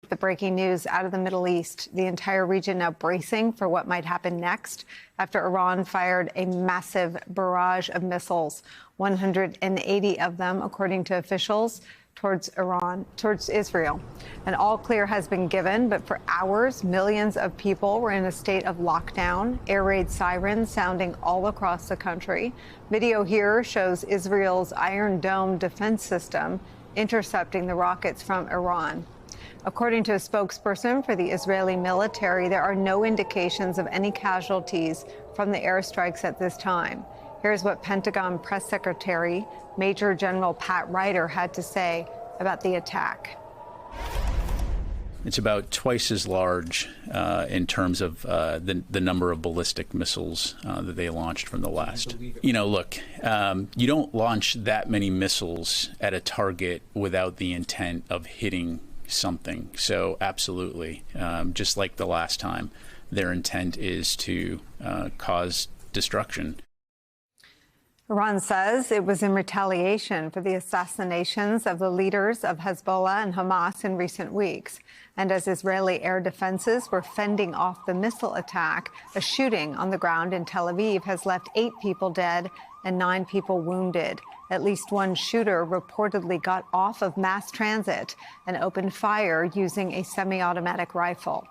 The breaking news out of the Middle East, the entire region now bracing for what might happen next after Iran fired a massive barrage of missiles, 180 of them, according to officials, towards Israel. An all clear has been given, but for hours, millions of people were in a state of lockdown, air raid sirens sounding all across the country. Video here shows Israel's Iron Dome defense system intercepting the rockets from Iran. According to a spokesperson for the Israeli military, there are no indications of any casualties from the airstrikes at this time. Here's what Pentagon Press Secretary Major General Pat Ryder had to say about the attack. It's about twice as large in terms of the number of ballistic missiles that they launched from the last. You know, look, you don't launch that many missiles at a target without the intent of hitting something. So absolutely, just like the last time, their intent is to cause destruction. Iran says it was in retaliation for the assassinations of the leaders of Hezbollah and Hamas in recent weeks. And as Israeli air defenses were fending off the missile attack, a shooting on the ground in Tel Aviv has left 8 people dead and 9 people wounded. At least one shooter reportedly got off of mass transit and opened fire using a semi-automatic rifle.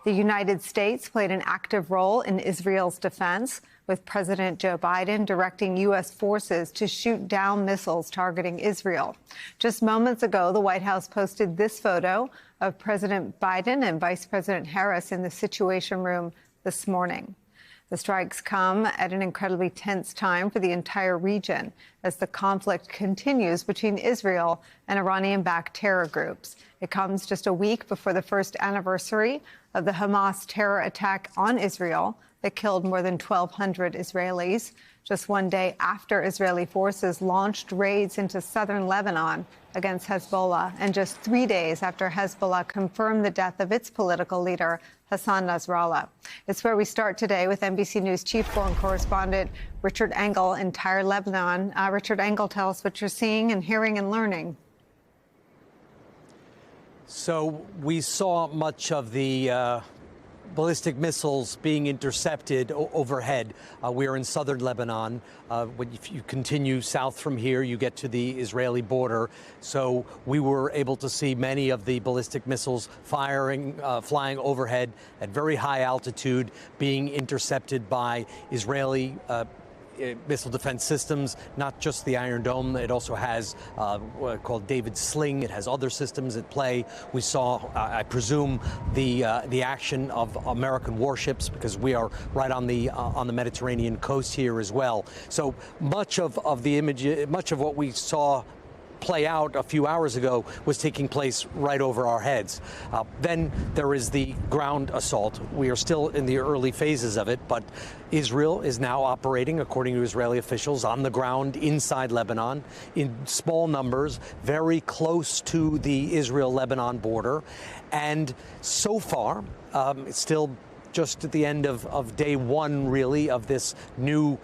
The United States played an active role in Israel's defense, with President Joe Biden directing U.S. forces to shoot down missiles targeting Israel. Just moments ago, the White House posted this photo of President Biden and Vice President Harris in the Situation Room this morning. The strikes come at an incredibly tense time for the entire region as the conflict continues between Israel and Iranian-backed terror groups. It comes just a week before the first anniversary of the Hamas terror attack on Israel that killed more than 1,200 Israelis. Just one day after Israeli forces launched raids into southern Lebanon against Hezbollah, and just 3 days after Hezbollah confirmed the death of its political leader, Hassan Nasrallah. It's where we start today with NBC News chief foreign correspondent Richard Engel in Tyre, Lebanon. Richard Engel, tell us what you're seeing and hearing and learning. So we saw much of the ballistic missiles being intercepted overhead. We are in southern Lebanon. If you continue south from here, you get to the Israeli border. So we were able to see many of the ballistic missiles flying overhead at very high altitude, being intercepted by Israeli missile defense systems, not just the Iron Dome. It also has what called David Sling. It has other systems at play. We saw, I presume, the action of American warships, because we are right on the Mediterranean coast here as well. So much of the image, much of what we saw play out a few hours ago was taking place right over our heads. Then there is the ground assault. We are still in the early phases of it, but Israel is now operating, according to Israeli officials, on the ground inside Lebanon in small numbers, very close to the Israel-Lebanon border. And so far, it's still just at the end of day one, really, of this new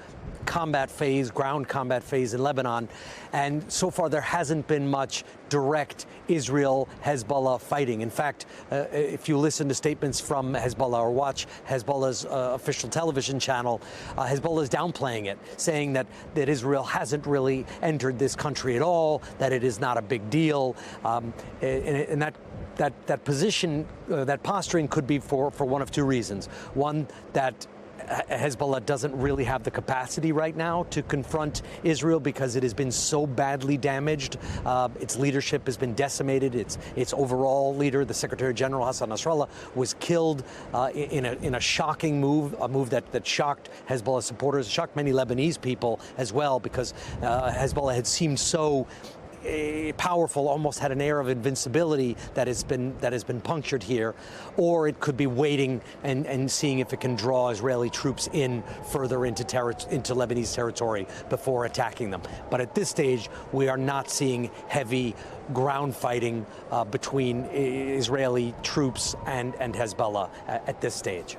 combat phase, ground combat phase in Lebanon. And so far, there hasn't been much direct Israel-Hezbollah fighting. In fact, if you listen to statements from Hezbollah or watch Hezbollah's official television channel, Hezbollah is downplaying it, saying that Israel hasn't really entered this country at all, that it is not a big deal, and that position, that posturing could be for one of two reasons. One, that Hezbollah doesn't really have the capacity right now to confront Israel because it has been so badly damaged. Its leadership has been decimated. Its overall leader, the Secretary General Hassan Nasrallah, was killed in a shocking move, a move that shocked Hezbollah supporters, shocked many Lebanese people as well, because Hezbollah had seemed so powerful, almost had an air of invincibility that has been punctured here. Or it could be waiting and seeing if it can draw Israeli troops in further into Lebanese territory before attacking them. But at this stage, we are not seeing heavy ground fighting between Israeli troops and Hezbollah at this stage.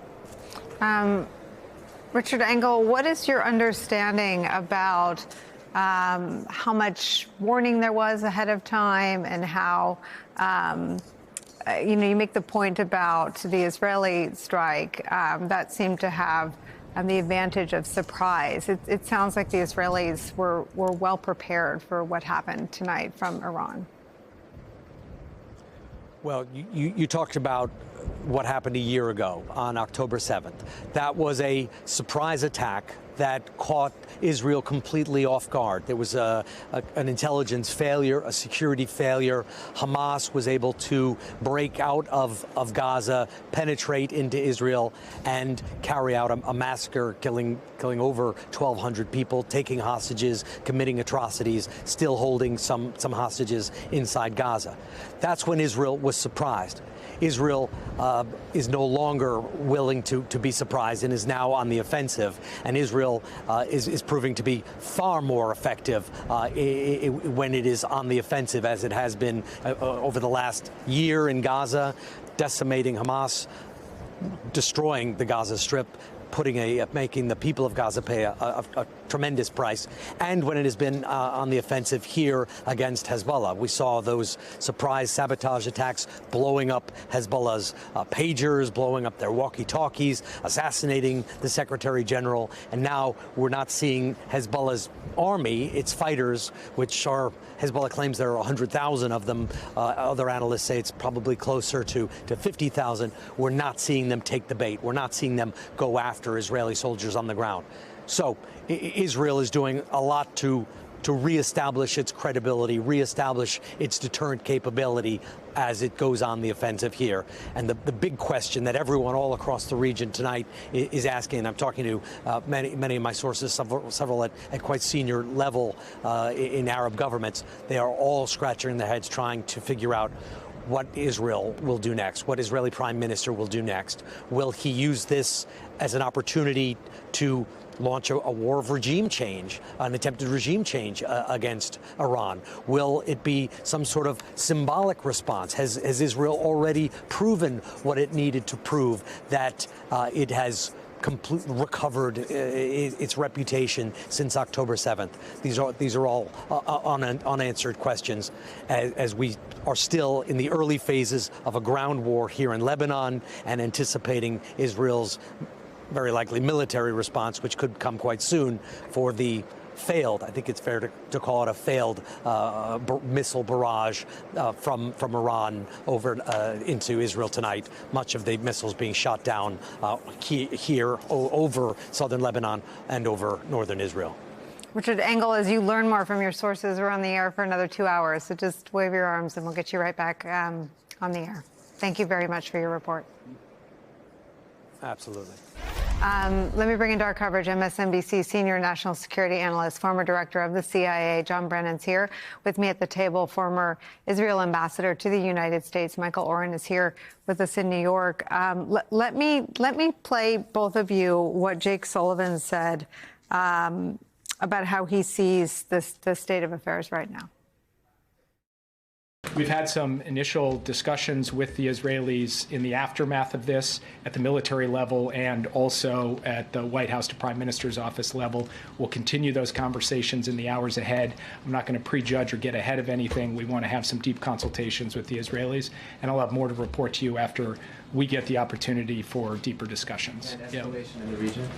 Richard Engel, what is your understanding about how much warning there was ahead of time and how you know, you make the point about the Israeli strike that seemed to have the advantage of surprise. It sounds like the Israelis were well prepared for what happened tonight from Iran. Well, you talked about what happened a year ago on October 7th. That was a surprise attack that caught Israel completely off guard. There was an intelligence failure, a security failure. Hamas was able to break out of Gaza, penetrate into Israel, and carry out a massacre, killing over 1,200 people, taking hostages, committing atrocities, still holding some hostages inside Gaza. That's when Israel was surprised. Israel is no longer willing to be surprised and is now on the offensive. And Israel is proving to be far more effective when it is on the offensive, as it has been over the last year in Gaza, decimating Hamas, destroying the Gaza Strip, making the people of Gaza pay a tremendous price, and when it has been on the offensive here against Hezbollah. We saw those surprise sabotage attacks, blowing up Hezbollah's pagers, blowing up their walkie-talkies, assassinating the Secretary General, and now we're not seeing Hezbollah's army, its fighters, which are, Hezbollah claims there are 100,000 of them. Other analysts say it's probably closer to 50,000. We're not seeing them take the bait. We're not seeing them go after Israeli soldiers on the ground. So Israel is doing a lot to reestablish its credibility, reestablish its deterrent capability as it goes on the offensive here. And the big question that everyone all across the region tonight is asking, and I'm talking to many of my sources, several at quite senior level in Arab governments, they are all scratching their heads trying to figure out what Israel will do next, what Israeli Prime Minister will do next. Will he use this as an opportunity to launch a war of regime change, an attempted regime change against Iran? Will it be some sort of symbolic response? Has Israel already proven what it needed to prove, that it has completely recovered its reputation since October 7th? These are all unanswered questions as we are still in the early phases of a ground war here in Lebanon and anticipating Israel's very likely military response, which could come quite soon, for the failed, I think it's fair to call it a failed missile barrage from Iran over into Israel tonight. Much of the missiles being shot down here over southern Lebanon and over northern Israel. Richard Engel, as you learn more from your sources, we're on the air for another 2 hours, so just wave your arms and we'll get you right back on the air. Thank you very much for your report. Absolutely. Let me bring into our coverage MSNBC senior national security analyst, former director of the CIA, John Brennan's here with me at the table. Former Israel ambassador to the United States, Michael Oren, is here with us in New York. Let me play both of you what Jake Sullivan said about how he sees the state of affairs right now. We've had some initial discussions with the Israelis in the aftermath of this at the military level and also at the White House to Prime Minister's office level. We'll continue those conversations in the hours ahead. I'm not going to prejudge or get ahead of anything. We want to have some deep consultations with the Israelis, and I'll have more to report to you after we get the opportunity for deeper discussions. And escalation in the region?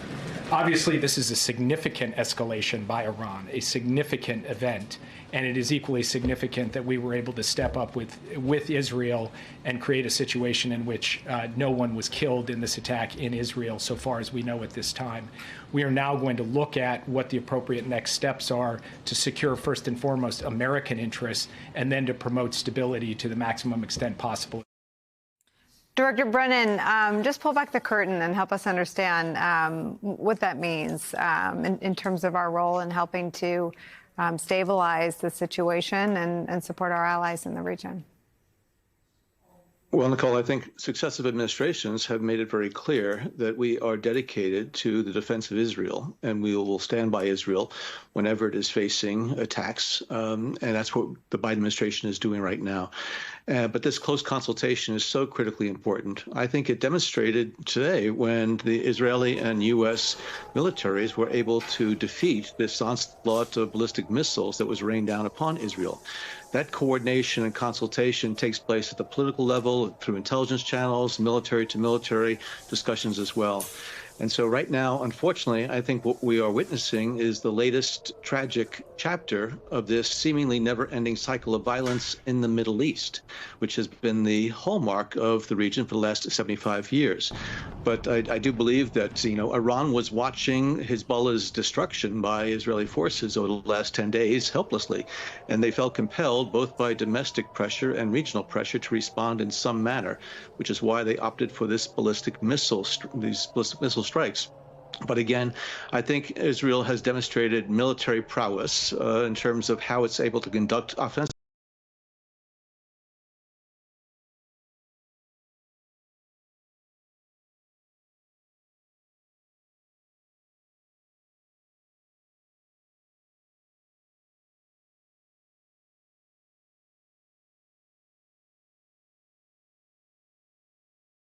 Obviously, this is a significant escalation by Iran, a significant event, and it is equally significant that we were able to step up with Israel and create a situation in which no one was killed in this attack in Israel, so far as we know at this time. We are now going to look at what the appropriate next steps are to secure, first and foremost, American interests, and then to promote stability to the maximum extent possible. Director Brennan, just pull back the curtain and help us understand what that means in terms of our role in helping to stabilize the situation and support our allies in the region. Well, Nicole, I think successive administrations have made it very clear that we are dedicated to the defense of Israel, and we will stand by Israel whenever it is facing attacks. And that's what the Biden administration is doing right now. But this close consultation is so critically important. I think it demonstrated today when the Israeli and U.S. militaries were able to defeat this onslaught of ballistic missiles that was rained down upon Israel. That coordination and consultation takes place at the political level through intelligence channels, military to military discussions as well. And so right now, unfortunately, I think what we are witnessing is the latest tragic chapter of this seemingly never-ending cycle of violence in the Middle East, which has been the hallmark of the region for the last 75 years. But I do believe that, Iran was watching Hezbollah's destruction by Israeli forces over the last 10 days helplessly, and they felt compelled both by domestic pressure and regional pressure to respond in some manner, which is why they opted for these ballistic missile strikes. But again, I think Israel has demonstrated military prowess in terms of how it's able to conduct offensive